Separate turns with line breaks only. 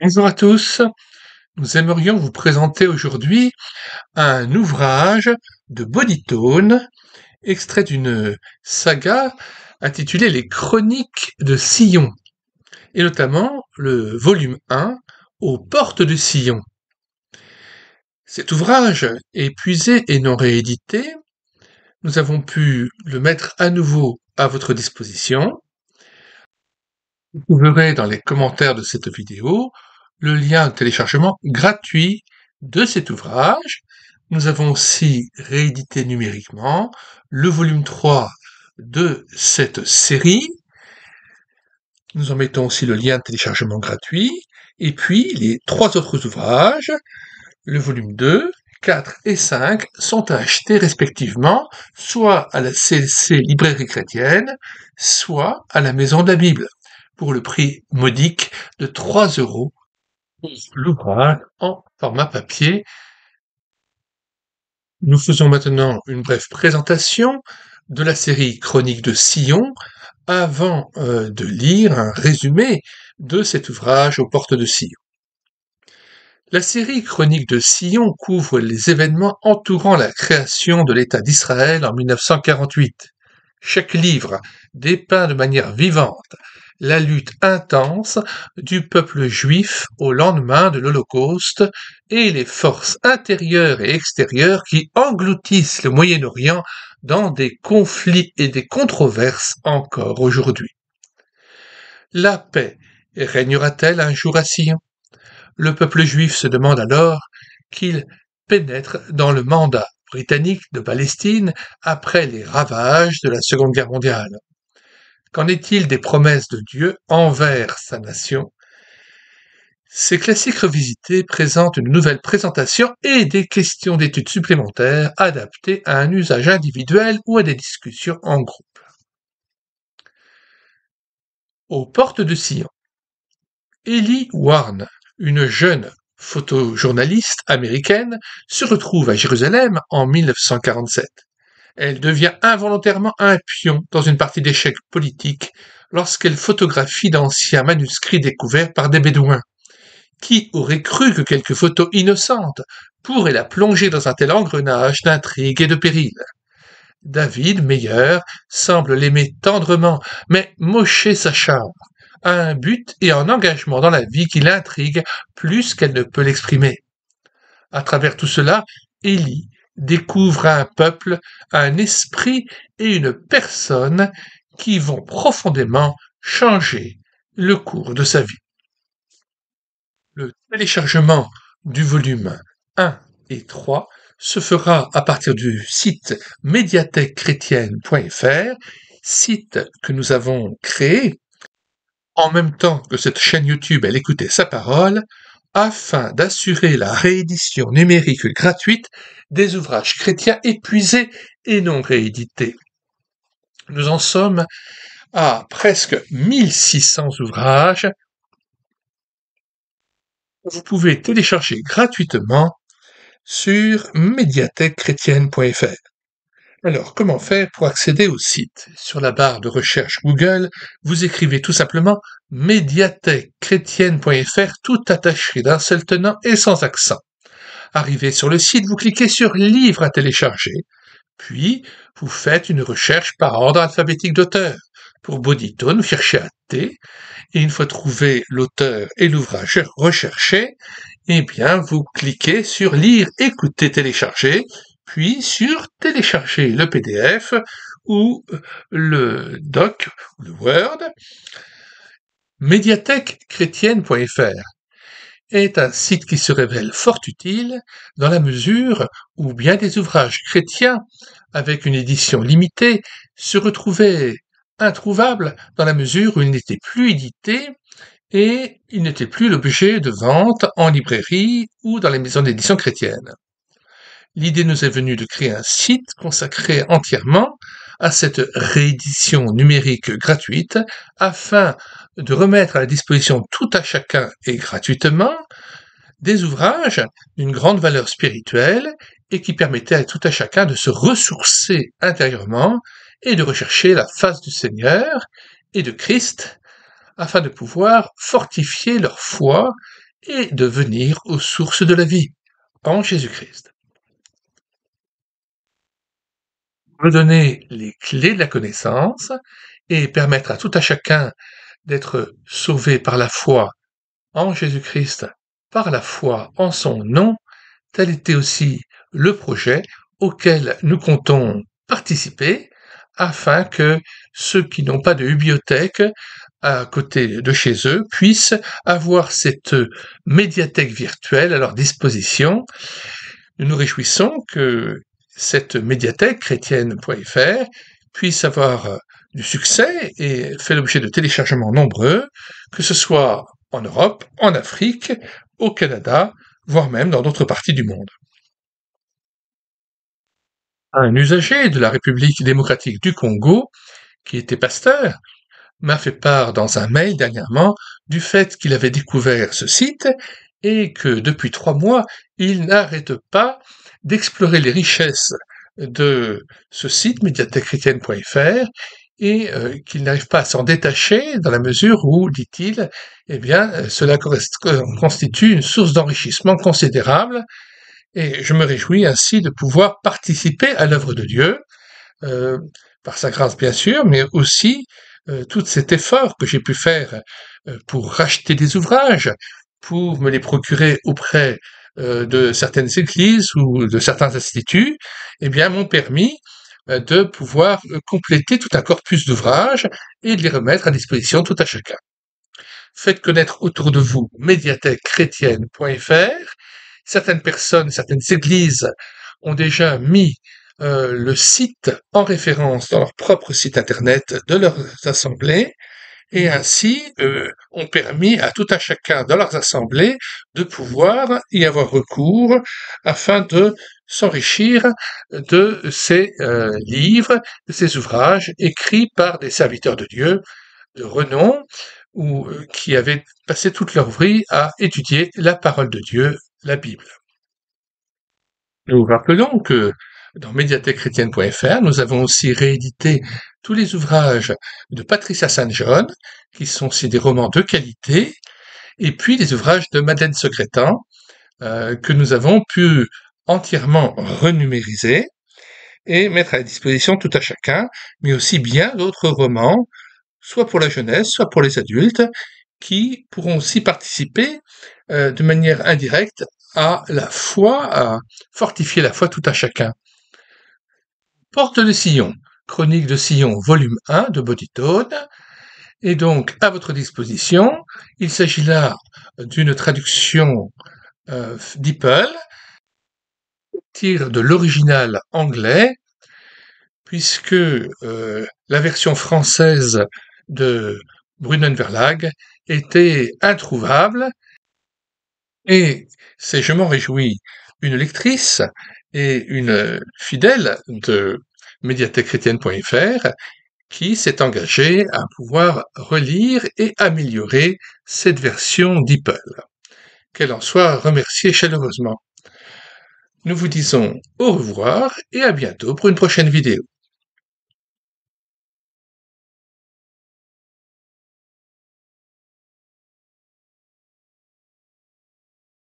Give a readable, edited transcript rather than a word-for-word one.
Bonjour à tous, nous aimerions vous présenter aujourd'hui un ouvrage de Bodytone, extrait d'une saga intitulée Les Chroniques de Sillon, et notamment le volume 1, Aux portes de Sillon. Cet ouvrage, épuisé et non réédité, nous avons pu le mettre à nouveau à votre disposition. Vous verrez dans les commentaires de cette vidéo le lien de téléchargement gratuit de cet ouvrage. Nous avons aussi réédité numériquement le volume 3 de cette série. Nous en mettons aussi le lien de téléchargement gratuit. Et puis les 3 autres ouvrages, le volume 2, 4 et 5, sont à acheter respectivement soit à la CLC Librairie Chrétienne, soit à la Maison de la Bible, pour le prix modique de 3 € pour l'ouvrage en format papier. Nous faisons maintenant une brève présentation de la série Chroniques de Sillon avant de lire un résumé de cet ouvrage aux portes de Sillon. La série Chroniques de Sillon couvre les événements entourant la création de l'État d'Israël en 1948. Chaque livre dépeint de manière vivante la lutte intense du peuple juif au lendemain de l'Holocauste et les forces intérieures et extérieures qui engloutissent le Moyen-Orient dans des conflits et des controverses encore aujourd'hui. La paix régnera-t-elle un jour à Sion? Le peuple juif se demande alors qu'il pénètre dans le mandat britannique de Palestine après les ravages de la Seconde Guerre mondiale. Qu'en est-il des promesses de Dieu envers sa nation? Ces classiques revisités présentent une nouvelle présentation et des questions d'études supplémentaires adaptées à un usage individuel ou à des discussions en groupe. Aux portes de Sion. Ellie Warren, une jeune photojournaliste américaine, se retrouve à Jérusalem en 1947. Elle devient involontairement un pion dans une partie d'échecs politiques lorsqu'elle photographie d'anciens manuscrits découverts par des bédouins. Qui aurait cru que quelques photos innocentes pourraient la plonger dans un tel engrenage d'intrigues et de périls? David Meyer semble l'aimer tendrement, mais Moshe s'acharne à un but et un engagement dans la vie qui l'intrigue plus qu'elle ne peut l'exprimer. À travers tout cela, Élie découvre un peuple, un esprit et une personne qui vont profondément changer le cours de sa vie. Le téléchargement du volume 1 et 3 se fera à partir du site médiathèquechrétienne.fr, site que nous avons créé en même temps que cette chaîne YouTube Elle écoutait sa parole, afin d'assurer la réédition numérique gratuite des ouvrages chrétiens épuisés et non réédités. Nous en sommes à presque 1600 ouvrages. Vous pouvez télécharger gratuitement sur médiathèquechrétienne.fr. Alors, comment faire pour accéder au site? Sur la barre de recherche Google, vous écrivez tout simplement médiathèquechrétienne.fr, tout attaché d'un seul tenant et sans accent. Arrivé sur le site, vous cliquez sur Livres à télécharger, puis vous faites une recherche par ordre alphabétique d'auteur. Pour Bodytone, vous cherchez à T, et une fois trouvé l'auteur et l'ouvrage recherché, eh bien, vous cliquez sur Lire, écouter, télécharger, puis sur Télécharger le PDF ou le doc, ou le Word. Médiathèquechrétienne.fr est un site qui se révèle fort utile dans la mesure où bien des ouvrages chrétiens avec une édition limitée se retrouvaient introuvables dans la mesure où ils n'étaient plus édités et ils n'étaient plus l'objet de vente en librairie ou dans les maisons d'édition chrétiennes. L'idée nous est venue de créer un site consacré entièrement à cette réédition numérique gratuite afin de remettre à la disposition tout à chacun et gratuitement des ouvrages d'une grande valeur spirituelle et qui permettaient à tout à chacun de se ressourcer intérieurement et de rechercher la face du Seigneur et de Christ afin de pouvoir fortifier leur foi et de venir aux sources de la vie, en Jésus-Christ. Me donner les clés de la connaissance et permettre à tout à chacun d'être sauvé par la foi en Jésus-Christ, par la foi en son nom, tel était aussi le projet auquel nous comptons participer afin que ceux qui n'ont pas de bibliothèque à côté de chez eux puissent avoir cette médiathèque virtuelle à leur disposition. Nous nous réjouissons que cette médiathèque chrétienne.fr puisse avoir du succès et fait l'objet de téléchargements nombreux, que ce soit en Europe, en Afrique, au Canada, voire même dans d'autres parties du monde. Un usager de la République démocratique du Congo, qui était pasteur, m'a fait part dans un mail dernièrement du fait qu'il avait découvert ce site et que depuis 3 mois, il n'arrête pas d'explorer les richesses de ce site médiathèquechrétienne.fr et qu'il n'arrive pas à s'en détacher dans la mesure où, dit-il, eh bien, cela constitue une source d'enrichissement considérable et je me réjouis ainsi de pouvoir participer à l'œuvre de Dieu, euh, par sa grâce bien sûr, mais aussi tout cet effort que j'ai pu faire pour racheter des ouvrages, pour me les procurer auprès de certaines églises ou de certains instituts, eh bien, m'ont permis de pouvoir compléter tout un corpus d'ouvrages et de les remettre à disposition tout à chacun. Faites connaître autour de vous médiathèquechrétienne.fr. Certaines personnes, certaines églises ont déjà mis le site en référence dans leur propre site internet de leurs assemblées et ainsi ont permis à tout un chacun dans leurs assemblées de pouvoir y avoir recours afin de s'enrichir de ces livres, de ces ouvrages écrits par des serviteurs de Dieu de renom ou qui avaient passé toute leur vie à étudier la parole de Dieu, la Bible. Nous rappelons que dans médiathèquechrétienne.fr, nous avons aussi réédité tous les ouvrages de Patricia Saint-John, qui sont aussi des romans de qualité, et puis les ouvrages de Madeleine Secrétan, que nous avons pu entièrement renumériser et mettre à la disposition tout à chacun, mais aussi bien d'autres romans, soit pour la jeunesse, soit pour les adultes, qui pourront aussi participer de manière indirecte à la foi, à fortifier la foi tout à chacun. Porte de Sillon, Chronique de Sillon, volume 1 de Bodytone, est donc à votre disposition. Il s'agit là d'une traduction d'Ipple, tire de l'original anglais, puisque la version française de Brunner Verlag était introuvable, et c'est, je m'en réjouis, une lectrice et une fidèle de médiathèquechrétienne.fr qui s'est engagée à pouvoir relire et améliorer cette version d'Ipple. Qu'elle en soit remerciée chaleureusement. Nous vous disons au revoir et à bientôt pour une prochaine vidéo.